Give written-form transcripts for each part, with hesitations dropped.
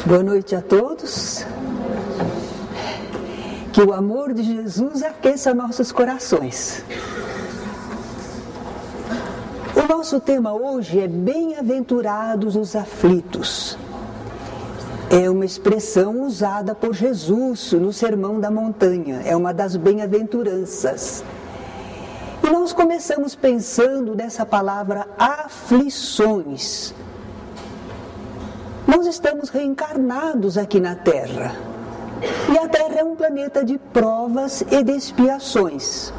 Boa noite a todos. Que o amor de Jesus aqueça nossos corações. O nosso tema hoje é bem-aventurados os aflitos. É uma expressão usada por Jesus no Sermão da Montanha. É uma das bem-aventuranças. E nós começamos pensando nessa palavra aflições. Nós estamos reencarnados aqui na Terra. E a Terra é um planeta de provas e de expiações.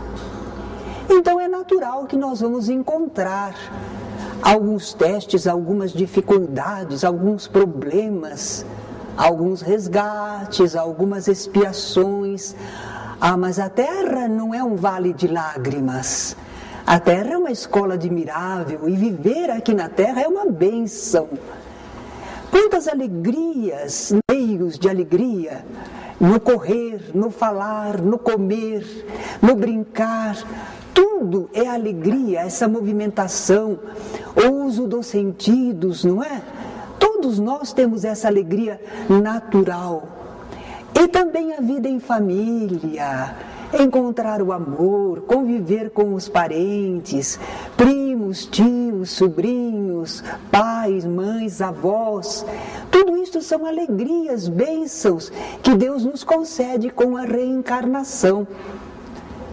Então é natural que nós vamos encontrar alguns testes, algumas dificuldades, alguns problemas, alguns resgates, algumas expiações. Mas a Terra não é um vale de lágrimas. A Terra é uma escola admirável e viver aqui na Terra é uma bênção. Quantas alegrias, meios de alegria, no correr, no falar, no comer, no brincar, tudo é alegria, essa movimentação, o uso dos sentidos, não é? Todos nós temos essa alegria natural. E também a vida em família, encontrar o amor, conviver com os parentes, primos, tios, sobrinhos, pais, mães, avós. Tudo isso são alegrias, bênçãos que Deus nos concede com a reencarnação.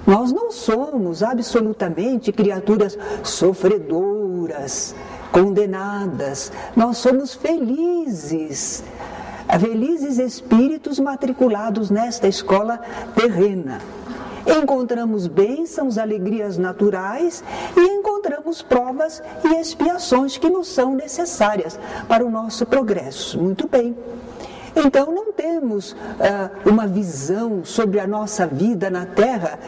Nós não somos absolutamente criaturas sofredoras, condenadas. Nós somos felizes. Felizes espíritos matriculados nesta escola terrena. Encontramos bênçãos, alegrias naturais e encontramos provas e expiações que nos são necessárias para o nosso progresso. Muito bem. Então não temos uma visão sobre a nossa vida na Terra,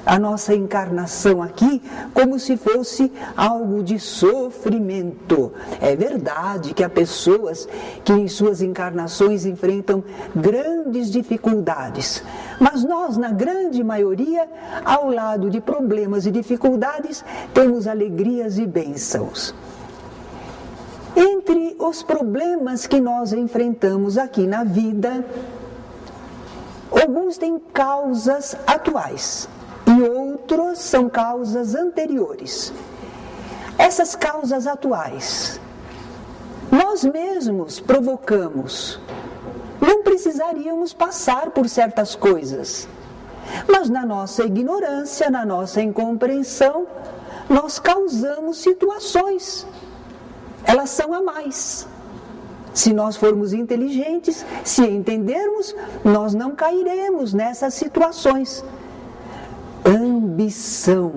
a nossa encarnação aqui, como se fosse algo de sofrimento. É verdade que há pessoas que em suas encarnações enfrentam grandes dificuldades, mas nós, na grande maioria, ao lado de problemas e dificuldades, temos alegrias e bênçãos. Entre os problemas que nós enfrentamos aqui na vida, alguns têm causas atuais e outros são causas anteriores. Essas causas atuais, nós mesmos provocamos. Não precisaríamos passar por certas coisas, mas na nossa ignorância, na nossa incompreensão, nós causamos situações. Elas são a mais. Se nós formos inteligentes, se entendermos, nós não cairemos nessas situações. Ambição.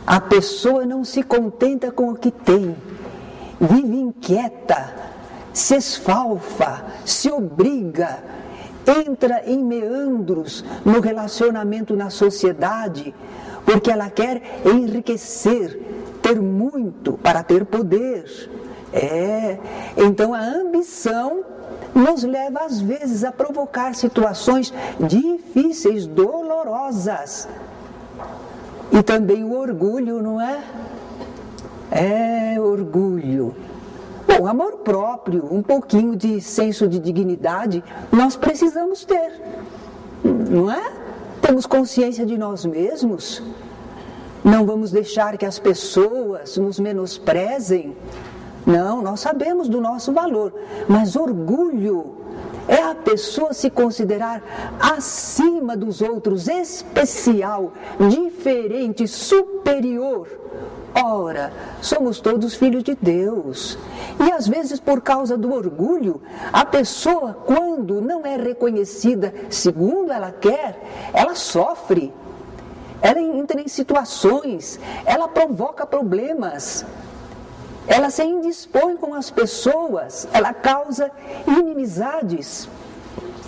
A pessoa não se contenta com o que tem, vive inquieta, se esfalfa, se obriga, entra em meandros no relacionamento na sociedade, porque ela quer enriquecer, ter muito para ter poder. Então a ambição nos leva às vezes a provocar situações difíceis, dolorosas. E também o orgulho, não é? Orgulho. Bom, amor próprio, um pouquinho de senso de dignidade, nós precisamos ter, não é? Temos consciência de nós mesmos. Não vamos deixar que as pessoas nos menosprezem. Não, nós sabemos do nosso valor, mas orgulho é a pessoa se considerar acima dos outros, especial, diferente, superior. Ora, somos todos filhos de Deus. E às vezes, por causa do orgulho, a pessoa, quando não é reconhecida segundo ela quer, ela sofre. Ela entra em situações, ela provoca problemas. Ela se indispõe com as pessoas, ela causa inimizades.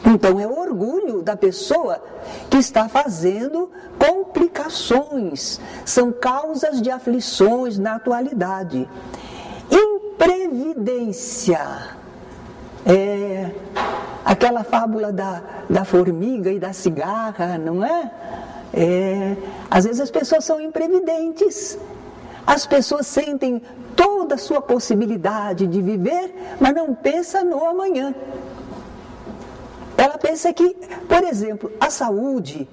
Então é o orgulho da pessoa que está fazendo complicações, são causas de aflições na atualidade. Imprevidência, aquela fábula da formiga e da cigarra, não é? Às vezes as pessoas são imprevidentes. As pessoas sentem toda a sua possibilidade de viver, mas não pensa no amanhã. Ela pensa que, por exemplo, a saúde,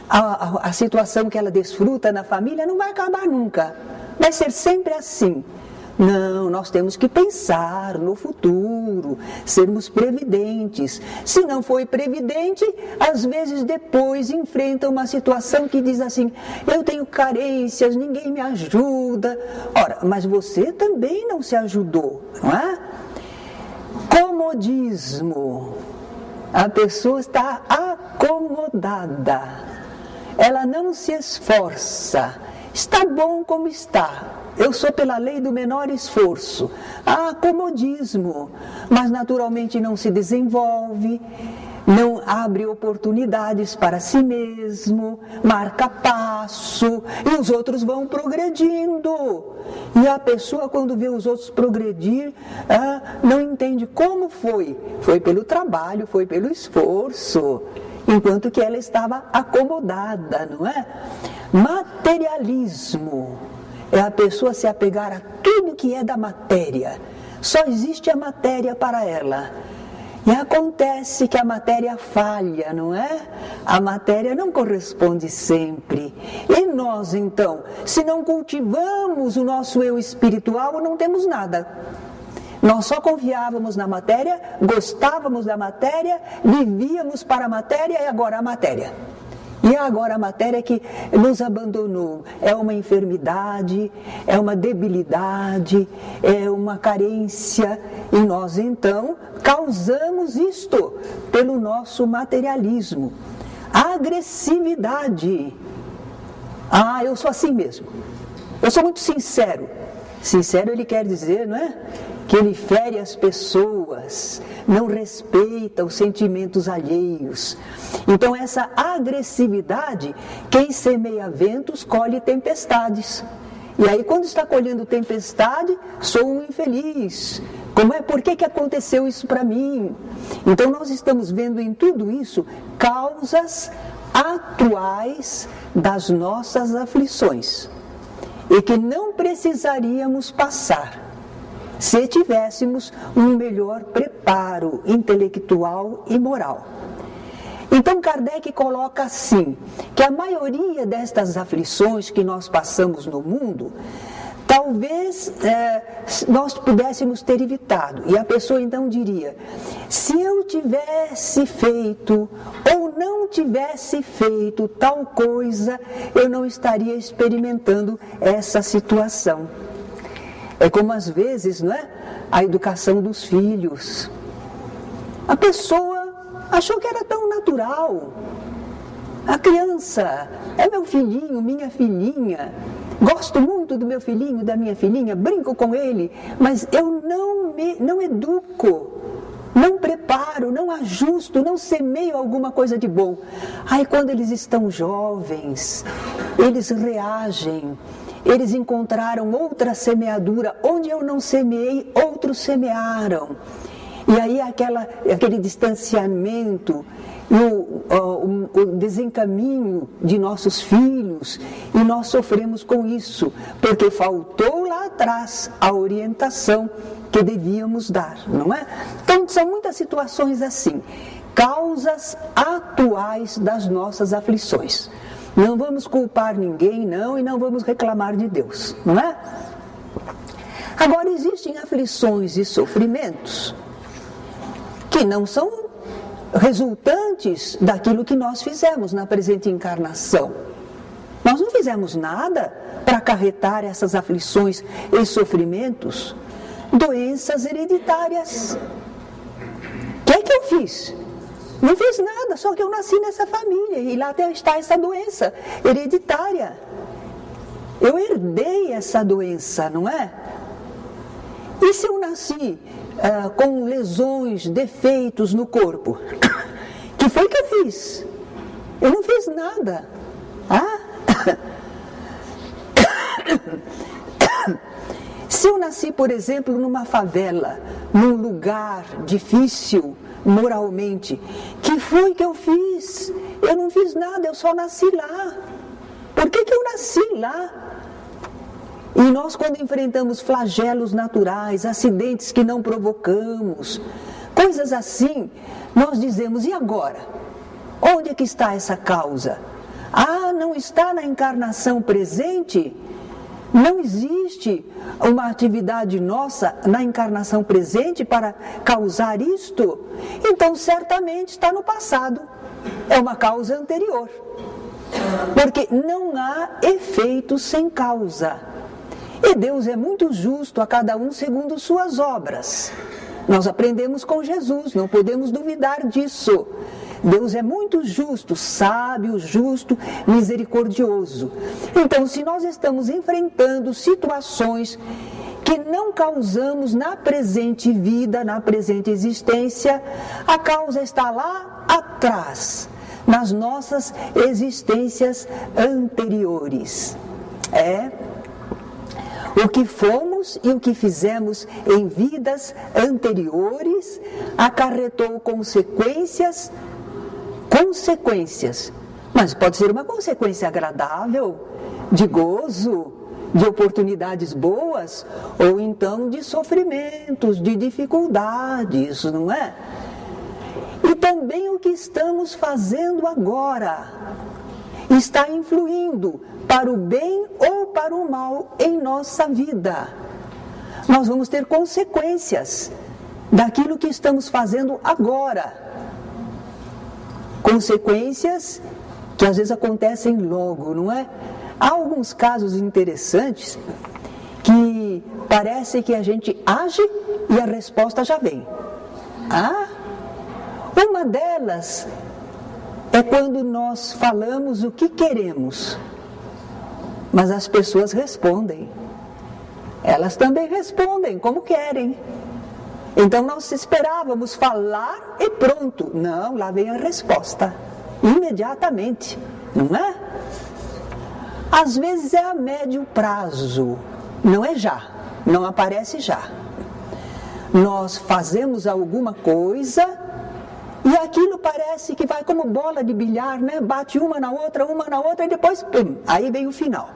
a situação que ela desfruta na família não vai acabar nunca. Vai ser sempre assim. Não, nós temos que pensar no futuro, sermos previdentes. Se não for previdente, às vezes depois enfrenta uma situação que diz assim: eu tenho carências, ninguém me ajuda. Ora, mas você também não se ajudou, não é? Comodismo. A pessoa está acomodada. Ela não se esforça. Está bom como está. Eu sou pela lei do menor esforço. Comodismo. Mas naturalmente não se desenvolve, não abre oportunidades para si mesmo, marca passo, e os outros vão progredindo. E a pessoa, quando vê os outros progredir, não entende como foi. Foi pelo trabalho, foi pelo esforço, enquanto que ela estava acomodada, não é? Materialismo é a pessoa se apegar a tudo que é da matéria. Só existe a matéria para ela. E acontece que a matéria falha, não é? A matéria não corresponde sempre. E nós, então, se não cultivamos o nosso eu espiritual, não temos nada. Nós só confiávamos na matéria, gostávamos da matéria, vivíamos para a matéria e agora a matéria. E agora a matéria que nos abandonou é uma enfermidade, é uma debilidade, é uma carência. E nós então causamos isto pelo nosso materialismo. Agressividade. Eu sou assim mesmo. Eu sou muito sincero. Sincero ele quer dizer, não é? Que ele fere as pessoas, não respeita os sentimentos alheios. Então essa agressividade, quem semeia ventos, colhe tempestades. E aí quando está colhendo tempestade, sou um infeliz. Por que aconteceu isso para mim? Então nós estamos vendo em tudo isso causas atuais das nossas aflições. E que não precisaríamos passar se tivéssemos um melhor preparo intelectual e moral. Então Kardec coloca assim, que a maioria destas aflições que nós passamos no mundo, talvez nós pudéssemos ter evitado. E a pessoa então diria: se eu tivesse feito ou não tivesse feito tal coisa, eu não estaria experimentando essa situação. É como às vezes, não é? A educação dos filhos. A pessoa achou que era tão natural. A criança é meu filhinho, minha filhinha. Gosto muito do meu filhinho, da minha filhinha, brinco com ele, mas eu não educo, não preparo, não ajusto, não semeio alguma coisa de bom. Aí quando eles estão jovens, eles reagem. Eles encontraram outra semeadura, onde eu não semeei, outros semearam. E aí aquele distanciamento, o desencaminho de nossos filhos, e nós sofremos com isso, porque faltou lá atrás a orientação que devíamos dar, não é? Então são muitas situações assim, causas atuais das nossas aflições. Não vamos culpar ninguém, não, e não vamos reclamar de Deus, não é? Agora, existem aflições e sofrimentos que não são resultantes daquilo que nós fizemos na presente encarnação. Nós não fizemos nada para acarretar essas aflições e sofrimentos. Doenças hereditárias. O que é que eu fiz? Não fiz nada, só que eu nasci nessa família e lá está essa doença hereditária. Eu herdei essa doença, não é? E se eu nasci com lesões, defeitos no corpo? Que foi que eu fiz? Eu não fiz nada. Se eu nasci, por exemplo, numa favela, num lugar difícil moralmente, que foi que eu fiz? Eu não fiz nada, eu só nasci lá. Por que eu nasci lá? E nós, quando enfrentamos flagelos naturais, acidentes que não provocamos, coisas assim, nós dizemos, e agora? Onde é que está essa causa? Ah, não está na encarnação presente? Não existe uma atividade nossa na encarnação presente para causar isto? Então, certamente está no passado. É uma causa anterior. Porque não há efeito sem causa. E Deus é muito justo a cada um segundo suas obras. Nós aprendemos com Jesus, não podemos duvidar disso. Deus é muito justo, sábio, justo, misericordioso. Então, se nós estamos enfrentando situações que não causamos na presente vida, na presente existência, a causa está lá atrás, nas nossas existências anteriores. O que fomos e o que fizemos em vidas anteriores acarretou consequências, mas pode ser uma consequência agradável, de gozo, de oportunidades boas, ou então de sofrimentos, de dificuldades, não é? E também o que estamos fazendo agora está influindo para o bem ou para o mal em nossa vida. Nós vamos ter consequências daquilo que estamos fazendo agora. Consequências que às vezes acontecem logo, não é? Há alguns casos interessantes que parece que a gente age e a resposta já vem. Uma delas é quando nós falamos o que queremos, mas as pessoas respondem. Elas também respondem como querem. Então nós esperávamos falar e pronto. Não, lá vem a resposta, imediatamente, não é? Às vezes é a médio prazo, não é já, não aparece já. Nós fazemos alguma coisa e aquilo parece que vai como bola de bilhar, né? Bate uma na outra e depois, pum, aí vem o final.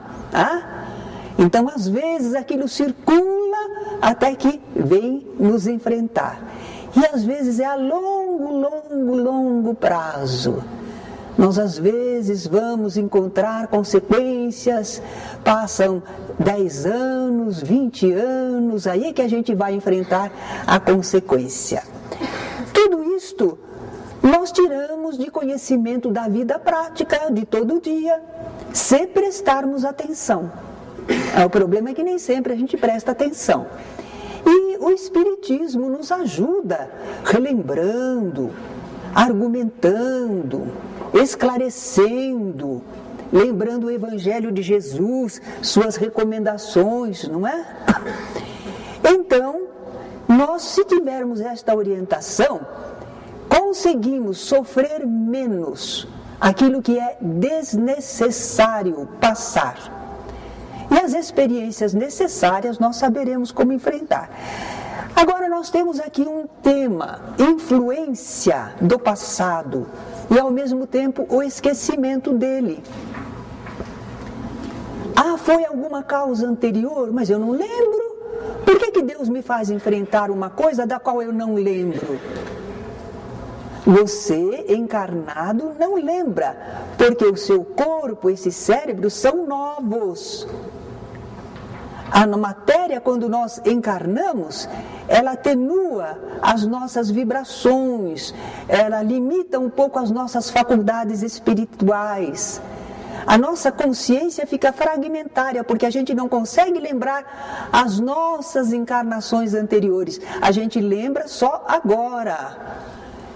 Então, às vezes, aquilo circula até que vem nos enfrentar. E às vezes é a longo prazo. Nós, às vezes, vamos encontrar consequências, passam 10 anos, 20 anos, aí é que a gente vai enfrentar a consequência. Tudo isto nós tiramos de conhecimento da vida prática de todo dia, se prestarmos atenção. O problema é que nem sempre a gente presta atenção. E o Espiritismo nos ajuda, relembrando, argumentando, esclarecendo, lembrando o Evangelho de Jesus, suas recomendações, não é? Então, nós, se tivermos esta orientação, conseguimos sofrer menos aquilo que é desnecessário passar. E as experiências necessárias nós saberemos como enfrentar. Agora nós temos aqui um tema, influência do passado e ao mesmo tempo o esquecimento dele. Foi alguma causa anterior, mas eu não lembro. Por que Deus me faz enfrentar uma coisa da qual eu não lembro? Você, encarnado, não lembra, porque o seu corpo, esse cérebro, são novos. A matéria, quando nós encarnamos, ela atenua as nossas vibrações, ela limita um pouco as nossas faculdades espirituais. A nossa consciência fica fragmentária, porque a gente não consegue lembrar as nossas encarnações anteriores. A gente lembra só agora.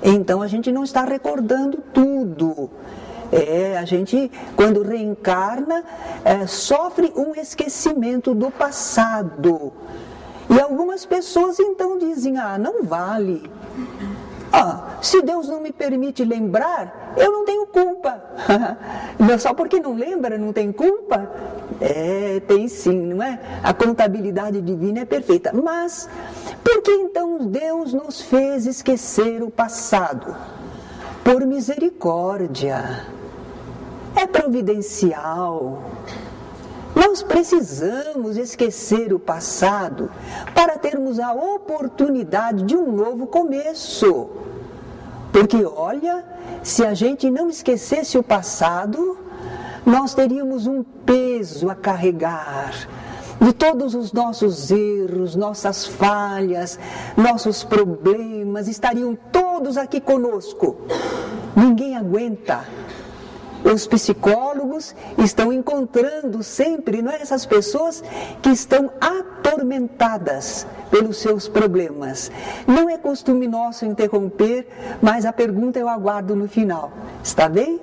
Então a gente não está recordando tudo. A gente, quando reencarna, sofre um esquecimento do passado. E algumas pessoas então dizem, não vale. Se Deus não me permite lembrar, eu não tenho culpa. Só porque não lembra, não tem culpa? Tem sim, não é? A contabilidade divina é perfeita. Mas, por que então Deus nos fez esquecer o passado? Por misericórdia. É providencial. Nós precisamos esquecer o passado para termos a oportunidade de um novo começo. Porque olha, se a gente não esquecesse o passado, nós teríamos um peso a carregar de todos os nossos erros, nossas falhas, nossos problemas, estariam todos aqui conosco. Ninguém aguenta. Os psicólogos estão encontrando sempre, não é, essas pessoas que estão atormentadas pelos seus problemas. Não é costume nosso interromper, mas a pergunta eu aguardo no final. Está bem?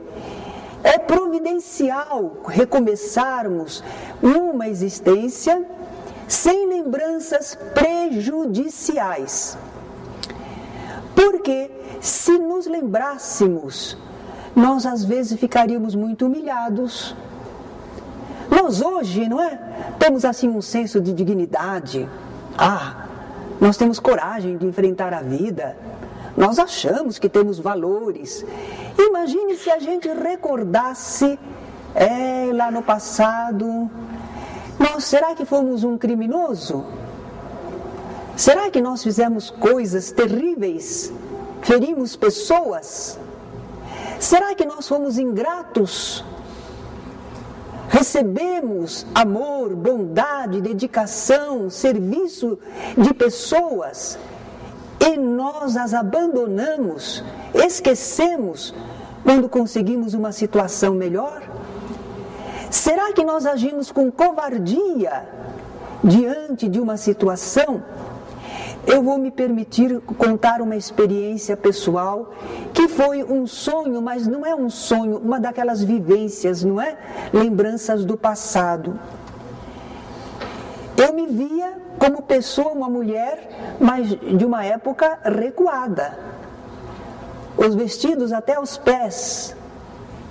É providencial recomeçarmos uma existência sem lembranças prejudiciais. Porque se nos lembrássemos, nós às vezes ficaríamos muito humilhados. Nós hoje, não é? Temos assim um senso de dignidade. Nós temos coragem de enfrentar a vida. Nós achamos que temos valores. Imagine se a gente recordasse lá no passado. Será que fomos um criminoso? Será que nós fizemos coisas terríveis? Ferimos pessoas? Será que nós fomos ingratos? Recebemos amor, bondade, dedicação, serviço de pessoas e nós as abandonamos, esquecemos quando conseguimos uma situação melhor? Será que nós agimos com covardia diante de uma situação? Eu vou me permitir contar uma experiência pessoal que foi um sonho, mas não é um sonho, uma daquelas vivências, não é? Lembranças do passado. Eu me via como pessoa, uma mulher, mas de uma época recuada. Os vestidos até os pés.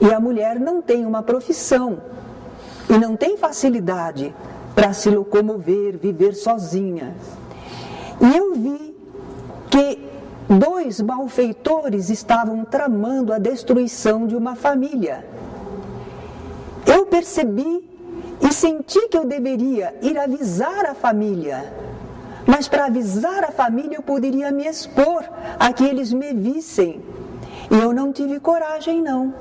E a mulher não tem uma profissão. E não tem facilidade para se locomover, viver sozinha. E eu vi que 2 malfeitores estavam tramando a destruição de uma família. Eu percebi e senti que eu deveria ir avisar a família. Mas para avisar a família eu poderia me expor a que eles me vissem. E eu não tive coragem, não.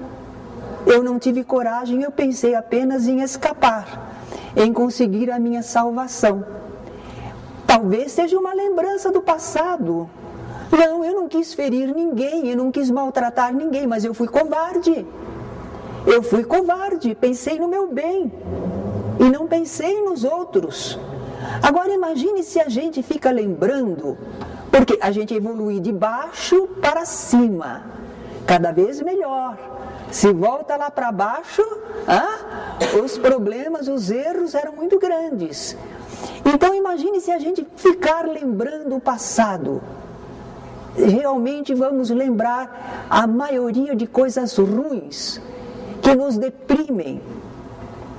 Eu não tive coragem, eu pensei apenas em escapar, em conseguir a minha salvação. Talvez seja uma lembrança do passado. Não, eu não quis ferir ninguém, eu não quis maltratar ninguém, mas eu fui covarde. Eu fui covarde, pensei no meu bem e não pensei nos outros. Agora imagine se a gente fica lembrando, porque a gente evolui de baixo para cima, cada vez melhor. Se volta lá para baixo, os problemas, os erros eram muito grandes. Então imagine se a gente ficar lembrando o passado. Realmente vamos lembrar a maioria de coisas ruins que nos deprimem,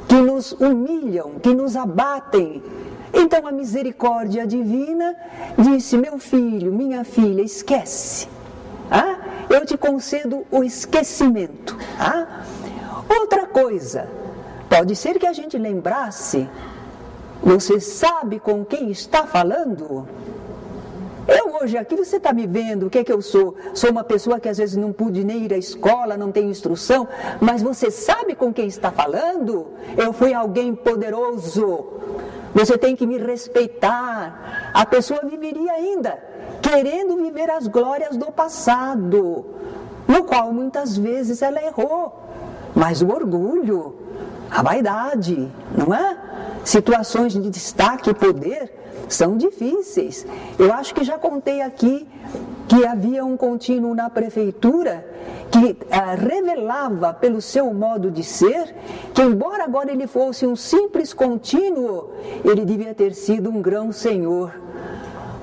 que nos humilham, que nos abatem. Então a misericórdia divina disse: meu filho, minha filha, esquece. Eu te concedo o esquecimento. Outra coisa, pode ser que a gente lembrasse: você sabe com quem está falando? Eu hoje aqui, você está me vendo, o que é que eu sou? Sou uma pessoa que às vezes não pude nem ir à escola, não tenho instrução, mas você sabe com quem está falando? Eu fui alguém poderoso, você tem que me respeitar. A pessoa viveria ainda querendo viver as glórias do passado, no qual muitas vezes ela errou. Mas o orgulho, a vaidade, não é? Situações de destaque e poder são difíceis. Eu acho que já contei aqui que havia um contínuo na prefeitura que revelava pelo seu modo de ser que, embora agora ele fosse um simples contínuo, ele devia ter sido um grão-senhor,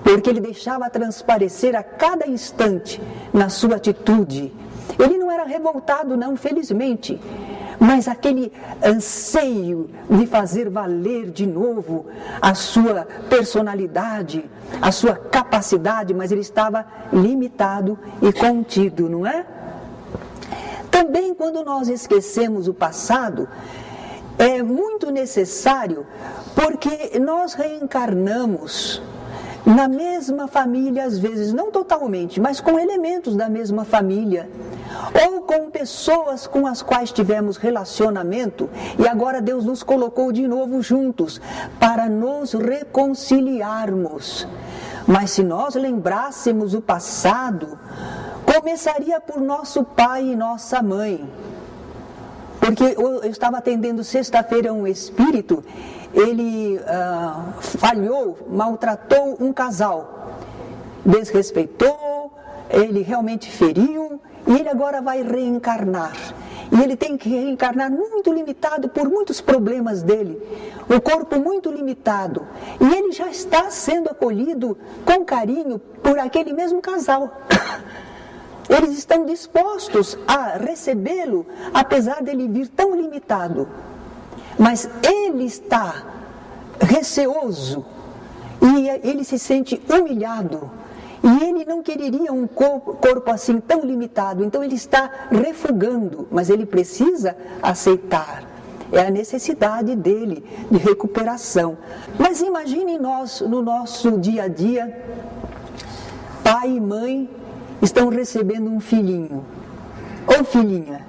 porque ele deixava transparecer a cada instante na sua atitude. Ele não era revoltado, não, felizmente, mas aquele anseio de fazer valer de novo a sua personalidade, a sua capacidade, mas ele estava limitado e contido, não é? Também quando nós esquecemos o passado, é muito necessário, porque nós reencarnamos na mesma família, às vezes, não totalmente, mas com elementos da mesma família, ou com pessoas com as quais tivemos relacionamento, e agora Deus nos colocou de novo juntos, para nos reconciliarmos. Mas se nós lembrássemos o passado, começaria por nosso pai e nossa mãe. Porque eu estava atendendo sexta-feira um espírito, ele falhou, maltratou um casal, desrespeitou, ele realmente feriu, e ele agora vai reencarnar. E ele tem que reencarnar muito limitado por muitos problemas dele, o corpo muito limitado. E ele já está sendo acolhido com carinho por aquele mesmo casal. Eles estão dispostos a recebê-lo, apesar dele vir tão limitado. Mas ele está receoso e ele se sente humilhado. E ele não quereria um corpo assim tão limitado. Então ele está refugando, mas ele precisa aceitar. É a necessidade dele de recuperação. Mas imagine nós, no nosso dia a dia, pai e mãe estão recebendo um filhinho ou filhinha,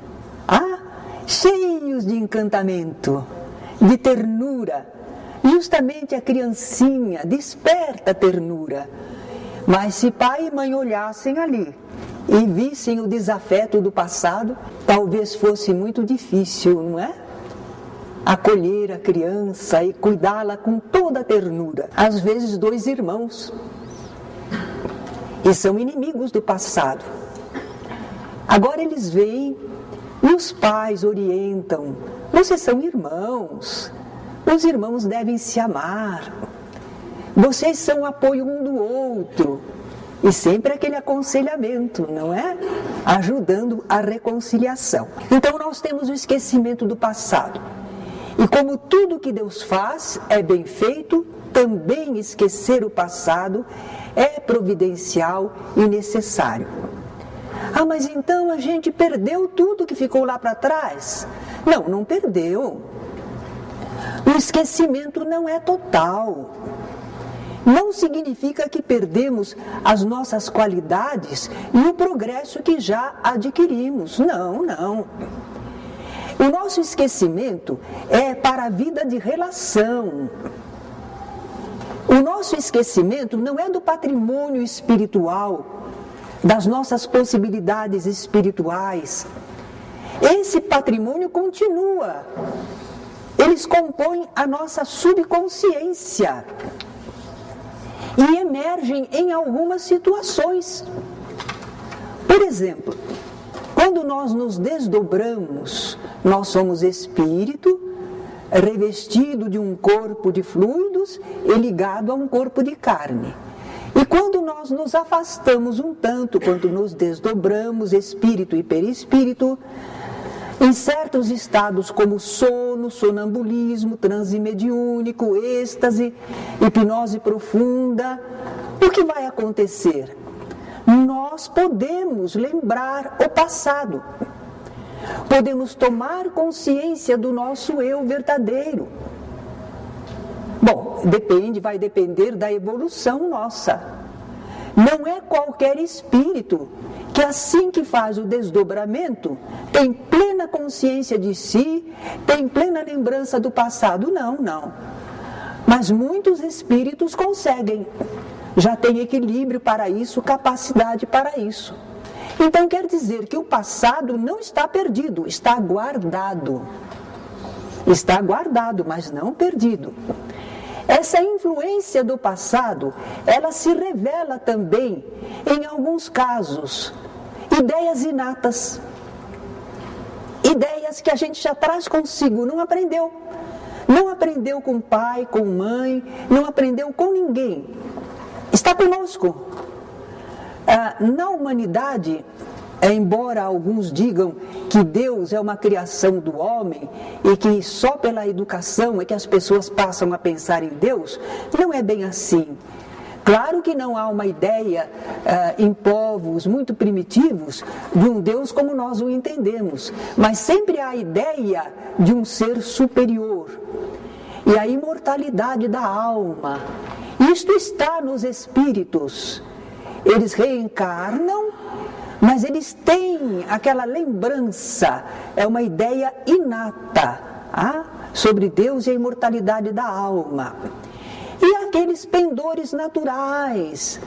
cheios de encantamento, de ternura. Justamente a criancinha desperta a ternura. Mas se pai e mãe olhassem ali e vissem o desafeto do passado, talvez fosse muito difícil, não é? Acolher a criança e cuidá-la com toda a ternura. Às vezes 2 irmãos, e são inimigos do passado. Agora eles vêm e os pais orientam: vocês são irmãos, os irmãos devem se amar, vocês são apoio um do outro. E sempre aquele aconselhamento, não é? Ajudando a reconciliação. Então nós temos o esquecimento do passado. E como tudo que Deus faz é bem feito, também esquecer o passado é providencial e necessário. Mas então a gente perdeu tudo que ficou lá para trás? Não, não perdeu. O esquecimento não é total. Não significa que perdemos as nossas qualidades e o progresso que já adquirimos. Não, não. O nosso esquecimento é para a vida de relação. O nosso esquecimento não é do patrimônio espiritual, das nossas possibilidades espirituais. Esse patrimônio continua. Eles compõem a nossa subconsciência e emergem em algumas situações. Por exemplo, quando nós nos desdobramos, nós somos espírito, revestido de um corpo de fluidos e ligado a um corpo de carne. E quando nós nos afastamos um tanto, quando nos desdobramos, espírito e perispírito, em certos estados como sono, sonambulismo, transe mediúnico, êxtase, hipnose profunda, o que vai acontecer? Nós podemos lembrar o passado. Podemos tomar consciência do nosso eu verdadeiro. Bom, vai depender da evolução nossa. Não é qualquer espírito que assim que faz o desdobramento, tem plena consciência de si, tem plena lembrança do passado. Não, não. Mas muitos espíritos conseguem. Já tem equilíbrio para isso, capacidade para isso. Então quer dizer que o passado não está perdido, está guardado. Está guardado, mas não perdido. Essa influência do passado, ela se revela também, em alguns casos, ideias inatas. Ideias que a gente já traz consigo, não aprendeu. Não aprendeu com pai, com mãe, não aprendeu com ninguém. Está conosco. Na humanidade, embora alguns digam que Deus é uma criação do homem e que só pela educação é que as pessoas passam a pensar em Deus, não é bem assim. Claro que não há uma ideia em povos muito primitivos de um Deus como nós o entendemos, mas sempre há a ideia de um ser superior e a imortalidade da alma. Isto está nos espíritos. Eles reencarnam, mas eles têm aquela lembrança, é uma ideia inata sobre Deus e a imortalidade da alma. E aqueles pendores naturais,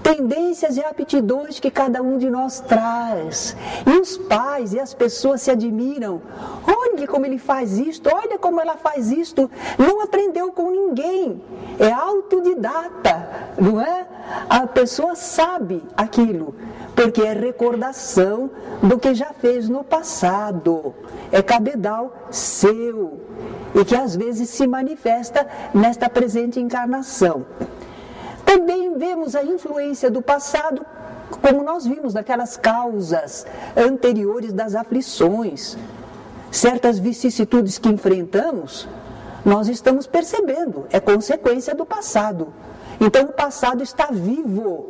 tendências e aptidões que cada um de nós traz. E os pais e as pessoas se admiram. Olha como ele faz isto, olha como ela faz isto. Não aprendeu com ninguém, é autodidata, não é? A pessoa sabe aquilo, porque é recordação do que já fez no passado. É cabedal seu e que às vezes se manifesta nesta presente encarnação. Também vemos a influência do passado, como nós vimos naquelas causas anteriores das aflições. Certas vicissitudes que enfrentamos, nós estamos percebendo, é consequência do passado. Então o passado está vivo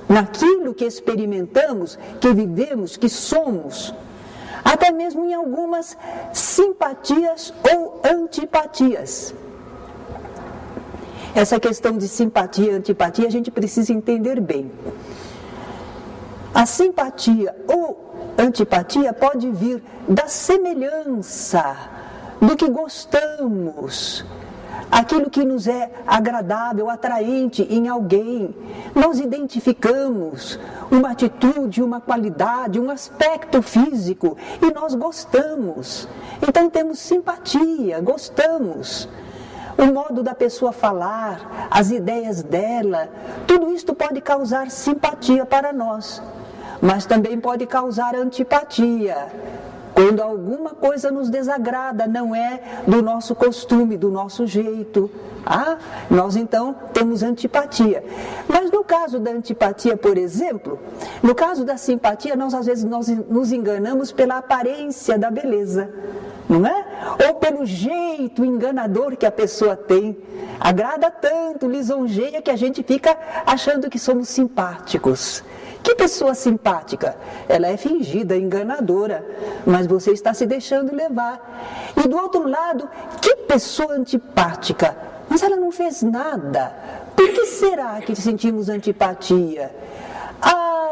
naquilo que experimentamos, que vivemos, que somos. Até mesmo em algumas simpatias ou antipatias. Essa questão de simpatia e antipatia a gente precisa entender bem. A simpatia ou antipatia pode vir da semelhança, do que gostamos, aquilo que nos é agradável, atraente em alguém. Nós identificamos uma atitude, uma qualidade, um aspecto físico e nós gostamos. Então temos simpatia, gostamos. O modo da pessoa falar, as ideias dela, tudo isto pode causar simpatia para nós, mas também pode causar antipatia. Quando alguma coisa nos desagrada, não é do nosso costume, do nosso jeito, nós então temos antipatia. Mas no caso da antipatia, por exemplo, no caso da simpatia, às vezes nos enganamos pela aparência da beleza, não é? Ou pelo jeito enganador que a pessoa tem. Agrada tanto, lisonjeia, que a gente fica achando que somos simpáticos. Que pessoa simpática? Ela é fingida, enganadora, mas você está se deixando levar. E do outro lado, que pessoa antipática? Mas ela não fez nada. Por que será que sentimos antipatia?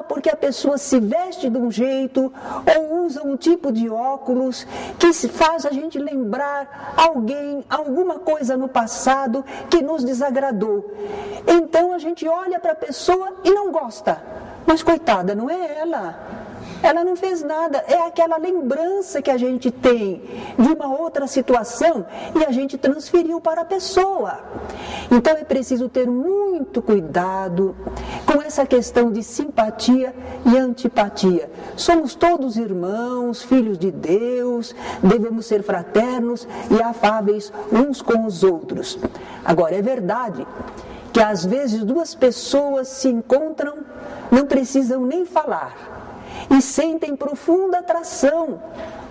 Porque a pessoa se veste de um jeito ou usa um tipo de óculos que faz a gente lembrar alguém, alguma coisa no passado que nos desagradou. Então a gente olha para a pessoa e não gosta. Mas coitada, não é ela. Ela não fez nada, é aquela lembrança que a gente tem de uma outra situação e a gente transferiu para a pessoa. Então é preciso ter muito cuidado com essa questão de simpatia e antipatia. Somos todos irmãos, filhos de Deus, devemos ser fraternos e afáveis uns com os outros. Agora, é verdade que às vezes duas pessoas se encontram, não precisam nem falar, e sentem profunda atração,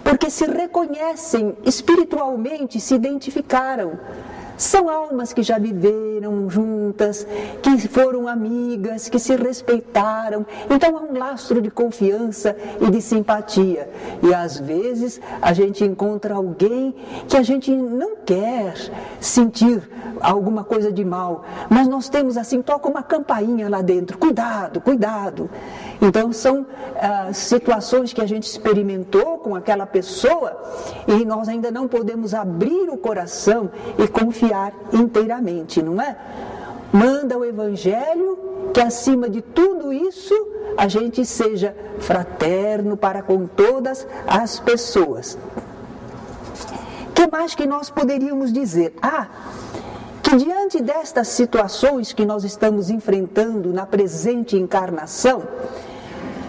porque se reconhecem espiritualmente, se identificaram. São almas que já viveram juntas, que foram amigas, que se respeitaram. Então há um lastro de confiança e de simpatia. E às vezes a gente encontra alguém que a gente não quer sentir alguma coisa de mal, mas nós temos assim, toca uma campainha lá dentro, cuidado, cuidado. Então são situações que a gente experimentou com aquela pessoa e nós ainda não podemos abrir o coração e confiar inteiramente, não é? Manda o Evangelho que acima de tudo isso a gente seja fraterno para com todas as pessoas. O que mais que nós poderíamos dizer? Que diante destas situações que nós estamos enfrentando na presente encarnação,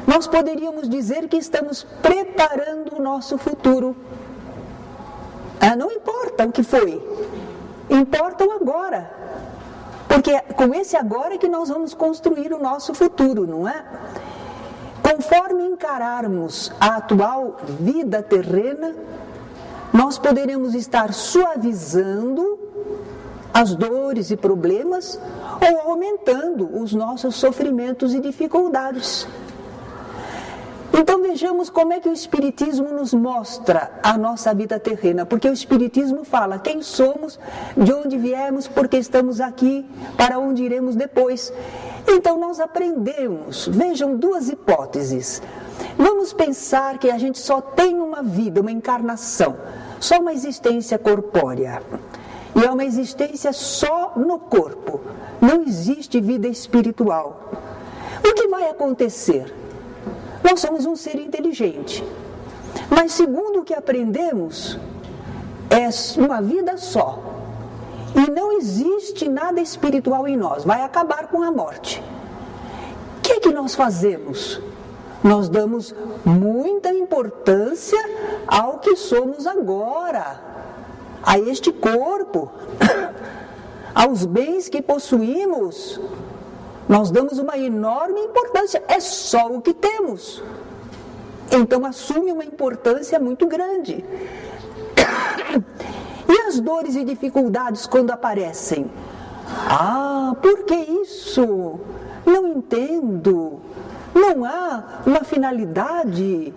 nós poderíamos dizer que estamos preparando o nosso futuro. Não importa o que foi, importa o agora. Porque é com esse agora que nós vamos construir o nosso futuro, não é? Conforme encararmos a atual vida terrena, nós poderemos estar suavizando as dores e problemas ou aumentando os nossos sofrimentos e dificuldades. Então vejamos como é que o Espiritismo nos mostra a nossa vida terrena, porque o Espiritismo fala quem somos, de onde viemos, porque estamos aqui, para onde iremos depois. Então nós aprendemos, vejam duas hipóteses. Vamos pensar que a gente só tem uma vida, uma encarnação, só uma existência corpórea. E é uma existência só no corpo, não existe vida espiritual. O que vai acontecer? Nós somos um ser inteligente, mas segundo o que aprendemos, é uma vida só. E não existe nada espiritual em nós, vai acabar com a morte. O que é que nós fazemos? Nós damos muita importância ao que somos agora, a este corpo, aos bens que possuímos. Nós damos uma enorme importância, é só o que temos. Então assume uma importância muito grande. E as dores e dificuldades quando aparecem? Ah, por que isso? Não entendo. Não há uma finalidade.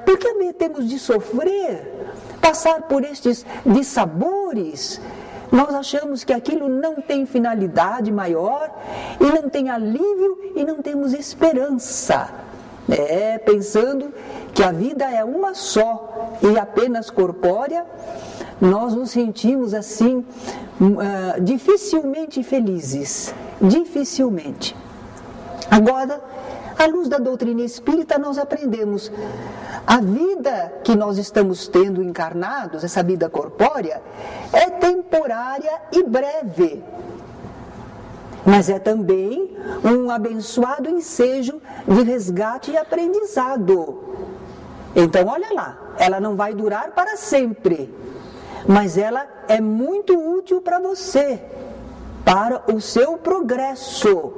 Por que temos de sofrer? Passar por estes dissabores? Nós achamos que aquilo não tem finalidade maior, e não tem alívio, e não temos esperança. Pensando que a vida é uma só, e apenas corpórea, nós nos sentimos assim, dificilmente felizes, dificilmente. Agora, à luz da doutrina espírita, nós aprendemos a vida que nós estamos tendo encarnados, essa vida corpórea, é temporária e breve. Mas é também um abençoado ensejo de resgate e aprendizado. Então, olha lá, ela não vai durar para sempre, mas ela é muito útil para você, para o seu progresso.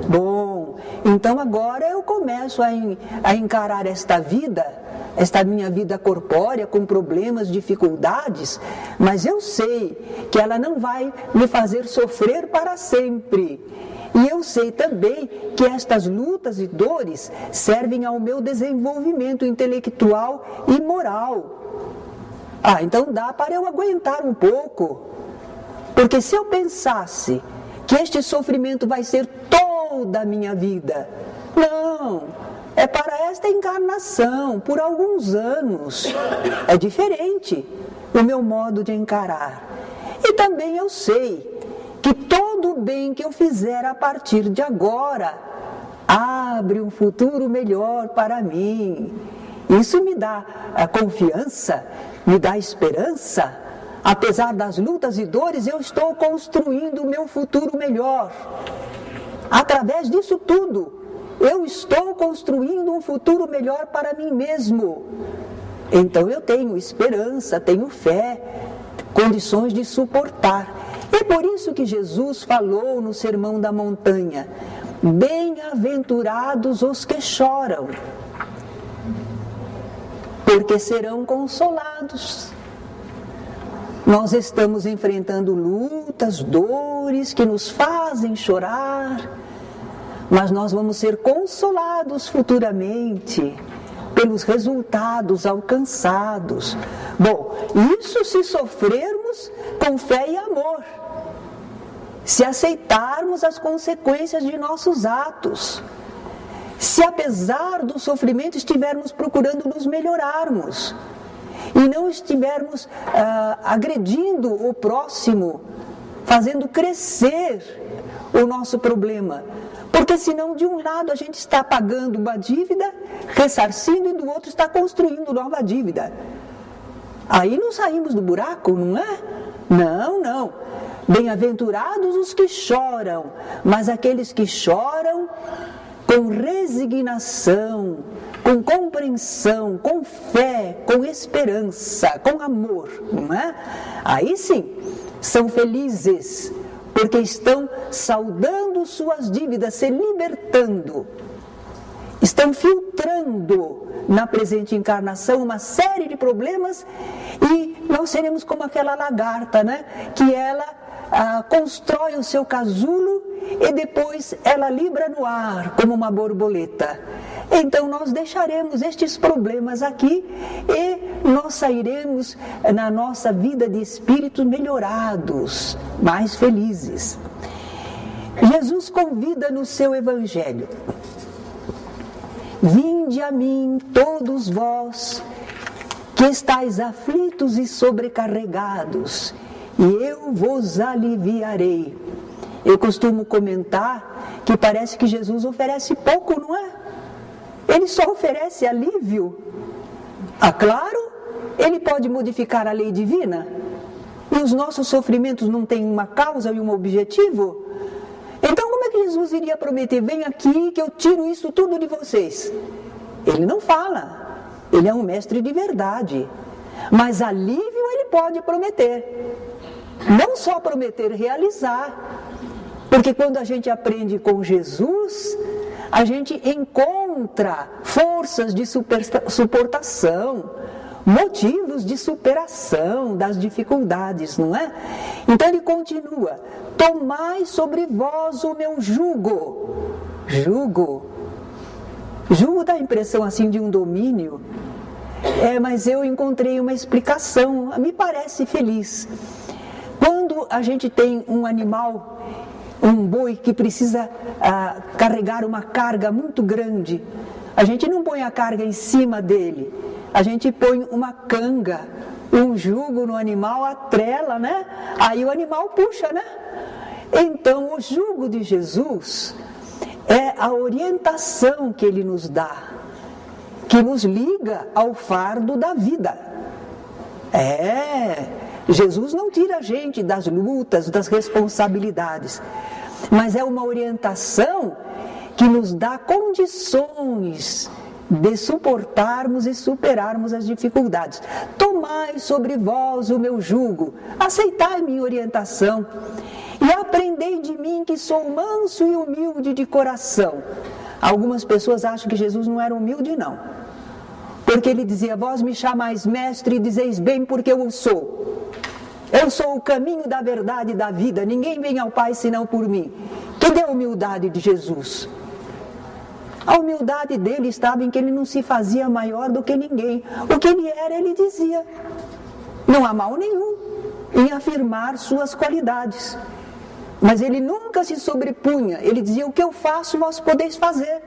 Bom, então agora eu começo a encarar esta minha vida corpórea com problemas, dificuldades, mas eu sei que ela não vai me fazer sofrer para sempre. E eu sei também que estas lutas e dores servem ao meu desenvolvimento intelectual e moral. Então dá para eu aguentar um pouco, porque se eu pensasse que este sofrimento vai ser toda a minha vida, não, é para esta encarnação, por alguns anos, é diferente o meu modo de encarar. E também eu sei que todo o bem que eu fizer a partir de agora abre um futuro melhor para mim. Isso me dá a confiança, me dá esperança. Apesar das lutas e dores, eu estou construindo o meu futuro melhor. Através disso tudo, eu estou construindo um futuro melhor para mim mesmo. Então eu tenho esperança, tenho fé, condições de suportar. É por isso que Jesus falou no Sermão da Montanha: bem-aventurados os que choram, porque serão consolados. Nós estamos enfrentando lutas, dores que nos fazem chorar, mas nós vamos ser consolados futuramente pelos resultados alcançados. Bom, isso se sofrermos com fé e amor, se aceitarmos as consequências de nossos atos, se apesar do sofrimento estivermos procurando nos melhorarmos, e não estivermos agredindo o próximo, fazendo crescer o nosso problema. Porque senão de um lado a gente está pagando uma dívida, ressarcindo, e do outro está construindo nova dívida. Aí não saímos do buraco, não é? Não. Bem-aventurados os que choram, mas aqueles que choram com resignação, com compreensão, com fé, com esperança, com amor, não é? Aí sim, são felizes, porque estão saldando suas dívidas, se libertando, estão filtrando na presente encarnação uma série de problemas, e nós seremos como aquela lagarta, né? Que ela constrói o seu casulo e depois ela libra no ar como uma borboleta. Então nós deixaremos estes problemas aqui e nós sairemos na nossa vida de espírito melhorados, mais felizes. Jesus convida no seu evangelho: vinde a mim todos vós que estáis aflitos e sobrecarregados, e eu vos aliviarei. Eu costumo comentar que parece que Jesus oferece pouco, não é? Ele só oferece alívio. Claro, ele pode modificar a lei divina. E os nossos sofrimentos não têm uma causa e um objetivo? Então como é que Jesus iria prometer: vem aqui que eu tiro isso tudo de vocês? Ele não fala. Ele é um mestre de verdade. Mas alívio ele pode prometer. Não só prometer, realizar. Porque quando a gente aprende com Jesus, a gente encontra forças de suportação, motivos de superação das dificuldades, não é? Então ele continua: tomai sobre vós o meu jugo. Jugo dá a impressão assim de um domínio. Mas eu encontrei uma explicação, me parece feliz. Quando a gente tem um animal, um boi que precisa carregar uma carga muito grande, a gente não põe a carga em cima dele, a gente põe uma canga, um jugo no animal, atrela, né? Aí o animal puxa, né? Então o jugo de Jesus é a orientação que ele nos dá, que nos liga ao fardo da vida. Jesus não tira a gente das lutas, das responsabilidades, mas é uma orientação que nos dá condições de suportarmos e superarmos as dificuldades. Tomai sobre vós o meu jugo, aceitai minha orientação e aprendei de mim, que sou manso e humilde de coração. Algumas pessoas acham que Jesus não era humilde, não, porque ele dizia: vós me chamais mestre e dizeis bem, porque eu o sou. Eu sou o caminho da verdade e da vida, ninguém vem ao Pai senão por mim. Cadê a humildade de Jesus? A humildade dele estava em que ele não se fazia maior do que ninguém. O que ele era, ele dizia. Não há mal nenhum em afirmar suas qualidades. Mas ele nunca se sobrepunha. Ele dizia: o que eu faço, vós podeis fazer.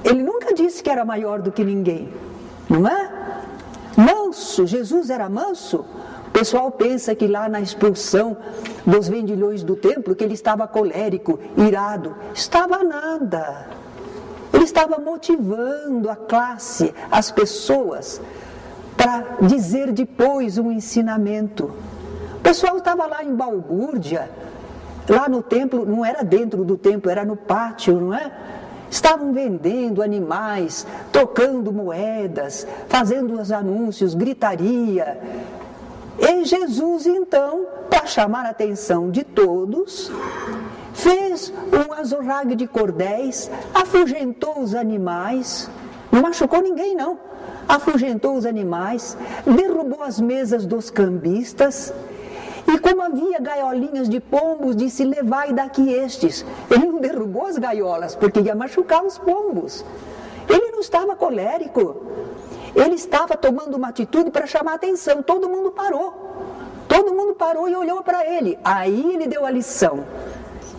Ele nunca disse que era maior do que ninguém. Não é? Manso, Jesus era manso. O pessoal pensa que lá na expulsão dos vendilhões do templo, que ele estava colérico, irado. Estava nada. Ele estava motivando a classe, as pessoas, para dizer depois um ensinamento. O pessoal estava lá em balbúrdia, lá no templo, não era dentro do templo, era no pátio, não é? Estavam vendendo animais, trocando moedas, fazendo os anúncios, gritaria. E Jesus, então, para chamar a atenção de todos, fez um azorrague de cordéis, afugentou os animais, não machucou ninguém não, afugentou os animais, derrubou as mesas dos cambistas, e como havia gaiolinhas de pombos, disse: levai daqui estes. Ele não derrubou as gaiolas, porque ia machucar os pombos. Ele não estava colérico, ele estava tomando uma atitude para chamar a atenção. Todo mundo parou e olhou para ele. Aí ele deu a lição: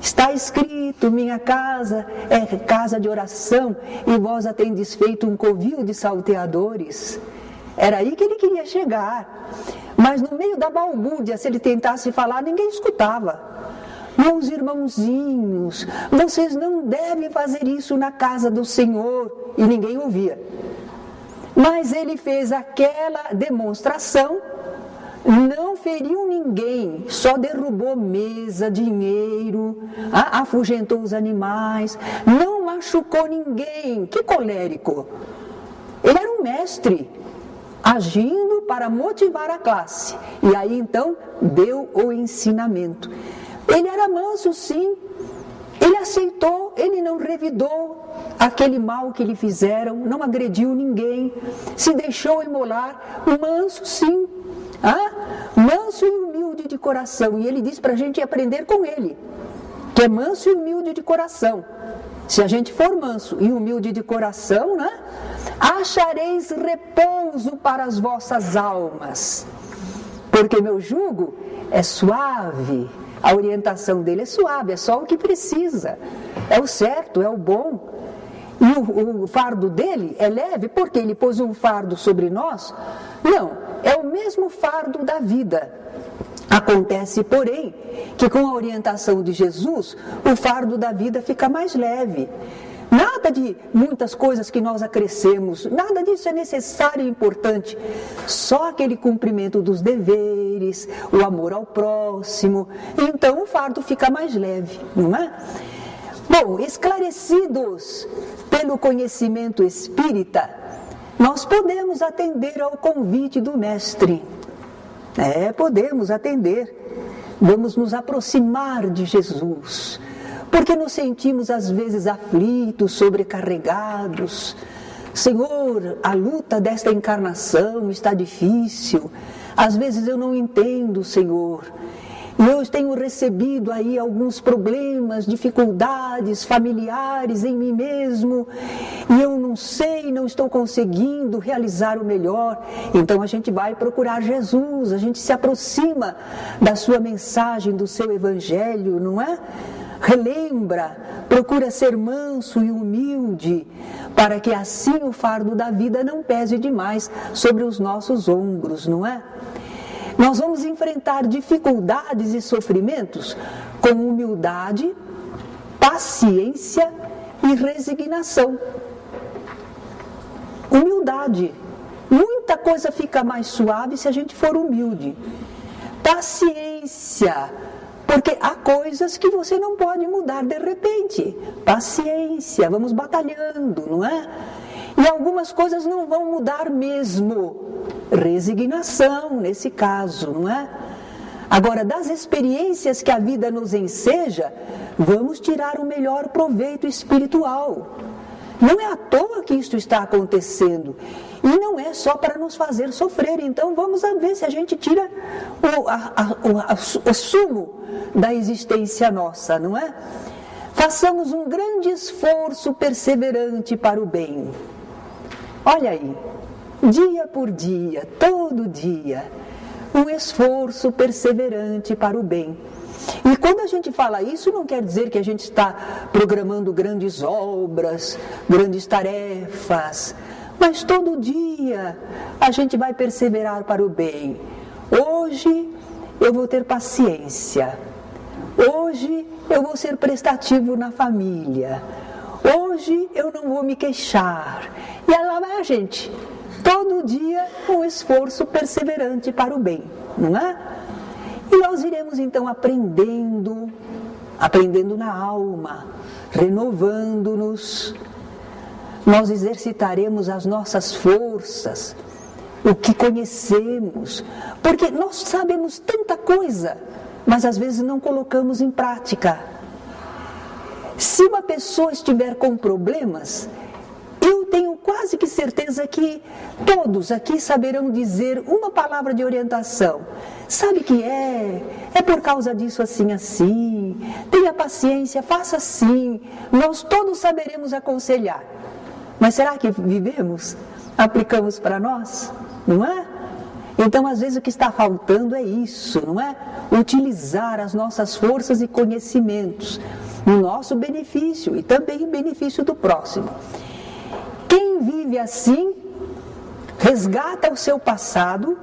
está escrito, minha casa é casa de oração, e vós a tendes feito um covil de salteadores. Era aí que ele queria chegar. Mas no meio da balbúrdia, se ele tentasse falar, ninguém escutava. Meus irmãozinhos, vocês não devem fazer isso na casa do Senhor. E ninguém ouvia. Mas ele fez aquela demonstração, não feriu ninguém, só derrubou mesa, dinheiro, afugentou os animais, não machucou ninguém. Que colérico! Ele era um mestre, agindo para motivar a classe. E aí então deu o ensinamento. Ele era manso, sim. Ele aceitou, ele não revidou aquele mal que lhe fizeram, não agrediu ninguém, se deixou imolar. Manso, sim. Manso e humilde de de coração. E ele diz para a gente aprender com ele, que é manso e humilde de coração. Se a gente for manso e humilde de coração, né, achareis repouso para as vossas almas, porque meu jugo é suave, a orientação dele é suave, é só o que precisa, é o certo, é o bom. E o fardo dele é leve, porque ele pôs um fardo sobre nós? Não, é o mesmo fardo da vida. Acontece, porém, que com a orientação de Jesus, o fardo da vida fica mais leve. Nada de muitas coisas que nós acrescemos, nada disso é necessário e importante. Só aquele cumprimento dos deveres, o amor ao próximo. Então o fardo fica mais leve, não é? Bom, esclarecidos pelo conhecimento espírita, nós podemos atender ao convite do Mestre. Podemos atender. Vamos nos aproximar de Jesus, porque nos sentimos às vezes aflitos, sobrecarregados. Senhor, a luta desta encarnação está difícil. Às vezes eu não entendo, Senhor. E eu tenho recebido aí alguns problemas, dificuldades familiares em mim mesmo, e eu não sei, não estou conseguindo realizar o melhor. Então a gente vai procurar Jesus, a gente se aproxima da sua mensagem, do seu evangelho, não é? Relembra, procura ser manso e humilde, para que assim o fardo da vida não pese demais sobre os nossos ombros, não é? Nós vamos enfrentar dificuldades e sofrimentos com humildade, paciência e resignação. Humildade. Muita coisa fica mais suave se a gente for humilde. Paciência. Porque há coisas que você não pode mudar de repente. Paciência, vamos batalhando, não é? E algumas coisas não vão mudar mesmo. Resignação, nesse caso, não é? Agora, das experiências que a vida nos enseja, vamos tirar o melhor proveito espiritual. Não é à toa que isto está acontecendo. E não é só para nos fazer sofrer. Então vamos ver se a gente tira o sumo da existência nossa, não é? Façamos um grande esforço perseverante para o bem. Olha aí, dia por dia, todo dia, um esforço perseverante para o bem. E quando a gente fala isso, não quer dizer que a gente está programando grandes obras, grandes tarefas, mas todo dia a gente vai perseverar para o bem. Hoje eu vou ter paciência, hoje eu vou ser prestativo na família, hoje eu não vou me queixar. E lá vai a gente, todo dia um esforço perseverante para o bem, não é? E nós iremos então aprendendo na alma, renovando-nos. Nós exercitaremos as nossas forças, o que conhecemos, porque nós sabemos tanta coisa, mas às vezes não colocamos em prática. Se uma pessoa estiver com problemas, eu tenho quase que certeza que todos aqui saberão dizer uma palavra de orientação. Sabe que é por causa disso assim, assim, tenha paciência, faça assim, nós todos saberemos aconselhar. Mas será que vivemos, aplicamos para nós? Não é? Então, às vezes, o que está faltando é isso, não é? Utilizar as nossas forças e conhecimentos no nosso benefício e também em benefício do próximo. Quem vive assim, resgata o seu passado,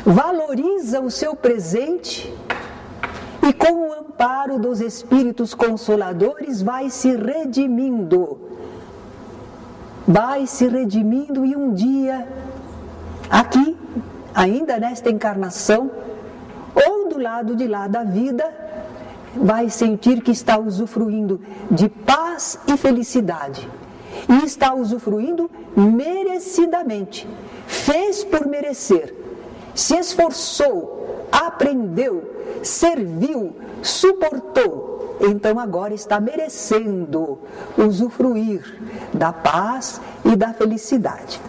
valoriza o seu presente e, com o amparo dos Espíritos Consoladores, vai se redimindo. Vai se redimindo e um dia, aqui, ainda nesta encarnação, ou do lado de lá da vida, vai sentir que está usufruindo de paz e felicidade. E está usufruindo merecidamente. Fez por merecer. Se esforçou, aprendeu, serviu, suportou. Então agora está merecendo usufruir da paz e da felicidade.